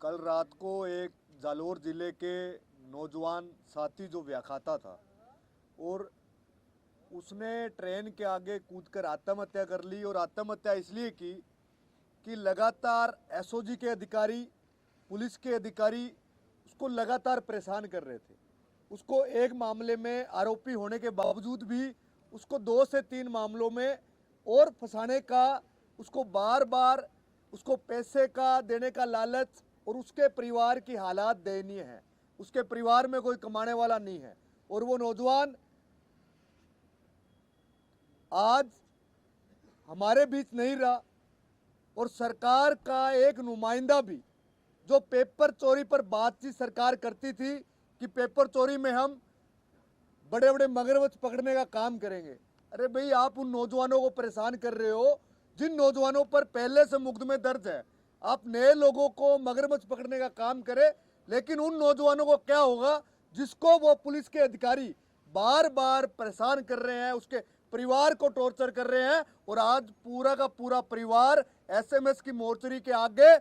कल रात को एक जालोर ज़िले के नौजवान साथी जो व्याख्याता था और उसने ट्रेन के आगे कूदकर आत्महत्या कर ली। और आत्महत्या इसलिए की कि लगातार एसओजी के अधिकारी, पुलिस के अधिकारी उसको लगातार परेशान कर रहे थे। उसको एक मामले में आरोपी होने के बावजूद भी उसको 2 से 3 मामलों में और फंसाने का, उसको बार बार उसको पैसे का देने का लालच, और उसके परिवार की हालात दयनीय है। उसके परिवार में कोई कमाने वाला नहीं है और वो नौजवान आज हमारे बीच नहीं रहा। और सरकार का एक नुमाइंदा भी, जो पेपर चोरी पर बातचीत सरकार करती थी कि पेपर चोरी में हम बड़े बड़े मगरमच्छ पकड़ने का काम करेंगे। अरे भाई, आप उन नौजवानों को परेशान कर रहे हो जिन नौजवानों पर पहले से मुकदमे दर्ज है। आप नए लोगों को मगरमच्छ पकड़ने का काम करें, लेकिन उन नौजवानों को क्या होगा जिसको वो पुलिस के अधिकारी बार बार परेशान कर रहे हैं, उसके परिवार को टॉर्चर कर रहे हैं। और आज पूरा का पूरा परिवार एसएमएस की मोर्चरी के आगे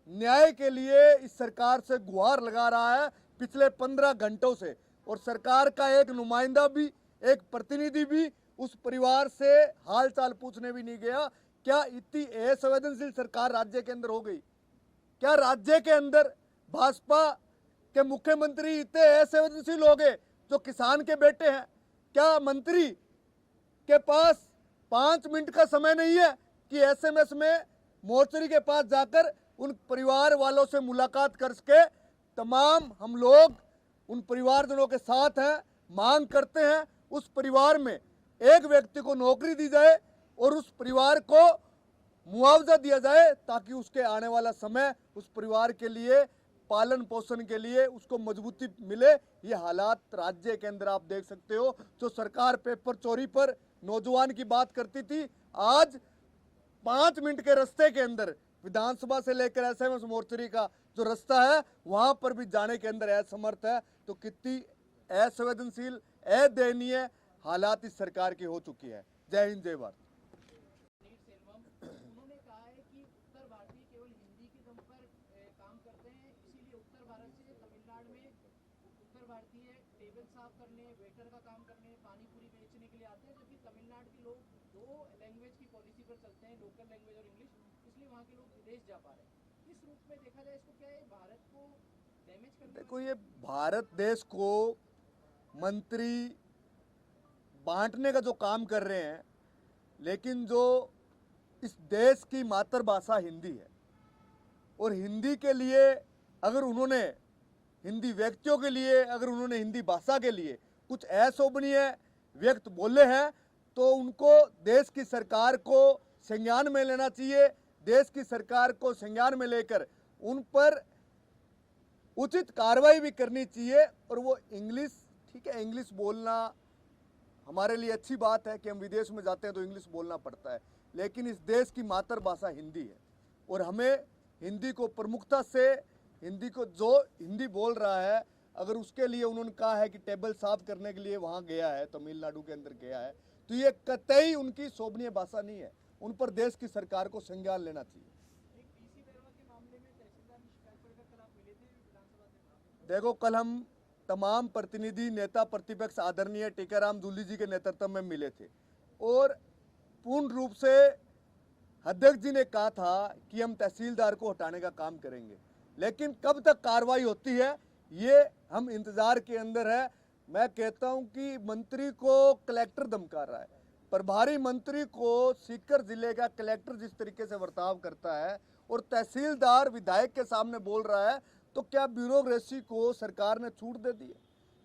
न्याय के लिए इस सरकार से गुहार लगा रहा है पिछले 15 घंटों से। और सरकार का एक नुमाइंदा भी, एक प्रतिनिधि भी उस परिवार से हालचाल पूछने भी नहीं गया। क्या इतनी असंवेदनशील सरकार राज्य के अंदर हो गई? क्या राज्य के अंदर भाजपा के मुख्यमंत्री इतने असंवेदनशील हो गए जो किसान के बेटे हैं? क्या मंत्री के पास 5 मिनट का समय नहीं है कि एसएमएस में मोर्चरी के पास जाकर उन परिवार वालों से मुलाकात करके तमाम हम लोग उन परिवारजनों के साथ हैं, मांग करते हैं उस परिवार में एक व्यक्ति को नौकरी दी जाए और उस परिवार को मुआवजा दिया जाए, ताकि उसके आने वाला समय उस परिवार के लिए पालन पोषण के लिए उसको मजबूती मिले। ये हालात राज्य के अंदर आप देख सकते हो। जो सरकार पेपर चोरी पर नौजवान की बात करती थी, आज 5 मिनट के रास्ते के अंदर विधानसभा से लेकर एसएमएस मोर्चरी का जो रास्ता है वहां पर भी जाने के अंदर असमर्थ है। तो कितनी असंवेदनशील, अदयनीय हालात इस सरकार की हो चुकी है। जय हिंद, जय भारत। उन्होंने कहा है कि उत्तर भारतीय केवल हिंदी के दम पर काम करते हैं, इसीलिए उत्तर भारत से तमिलनाडु में उत्तर भारतीय टेबल साफ करने, वेटर का काम करने, पानी पूरी बेचने के लिए आते हैं, जबकि तमिलनाडु के लोग 2 लैंग्वेज की पॉलिसी पर चलते हैं, लोकल लैंग्वेज और इंग्लिश, इसलिए वहाँ के लोग विदेश जा पा रहे हैं। इस रूप में देखा जाए इसको क्या है, भारत को डैमेज करने? देखो, ये भारत देश को मंत्री बांटने का जो काम कर रहे हैं, लेकिन जो इस देश की मातृभाषा हिंदी है और हिंदी के लिए अगर उन्होंने, हिंदी व्यक्तियों के लिए अगर उन्होंने हिंदी भाषा के लिए कुछ अशोभनीय व्यक्त बोले हैं तो उनको देश की सरकार को संज्ञान में लेना चाहिए। देश की सरकार को संज्ञान में लेकर उन पर उचित कार्रवाई भी करनी चाहिए। और वो इंग्लिश, ठीक है, इंग्लिश बोलना हमारे लिए अच्छी बात है कि हम विदेश में जाते हैं तो इंग्लिश बोलना पड़ता है, लेकिन इस देश की मातृभाषा हिंदी है और हमें हिंदी को प्रमुखता से, हिंदी को जो हिंदी बोल रहा है, अगर उसके लिए उन्होंने कहा है कि टेबल साफ करने के लिए वहाँ गया है, तमिलनाडु के अंदर गया है, तो ये कतई उनकी शोभनीय भाषा नहीं है। उन पर देश की सरकार को संज्ञान लेना चाहिए। देखो, कल हम तमाम प्रतिनिधि, नेता प्रतिपक्ष आदरणीय टीकाराम जूली जी के नेतृत्व में मिले थे और पूर्ण रूप से अध्यक्ष जी ने कहा था कि हम तहसीलदार को हटाने का काम करेंगे, लेकिन कब तक कार्रवाई होती है ये हम इंतजार के अंदर है। मैं कहता हूं कि मंत्री को कलेक्टर धमका रहा है, प्रभारी मंत्री को सीकर जिले का कलेक्टर जिस तरीके से बर्ताव करता है और तहसीलदार विधायक के सामने बोल रहा है, तो क्या ब्यूरोक्रेसी को सरकार ने छूट दे दी है?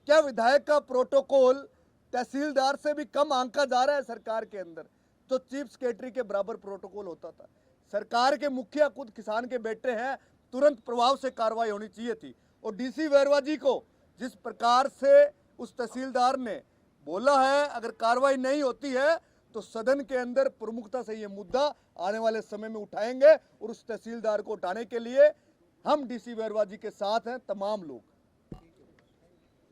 क्या विधायक का प्रोटोकॉल तहसीलदार से भी कम आंका जा रहा है सरकार के अंदर? तो चीफ सेक्रेटरी के बराबर प्रोटोकॉल होता था। सरकार के मुखिया खुद किसान के बेटे हैं, तुरंत प्रभाव से कार्रवाई होनी चाहिए थी। और डीसी वैरवा जी को जिस प्रकार से उस तहसीलदार ने बोला है, अगर कार्रवाई नहीं होती है तो सदन के अंदर प्रमुखता से ये मुद्दा आने वाले समय में उठाएंगे और उस तहसीलदार को हटाने के लिए हम डीसी वैरवा जी के साथ हैं, तमाम लोग।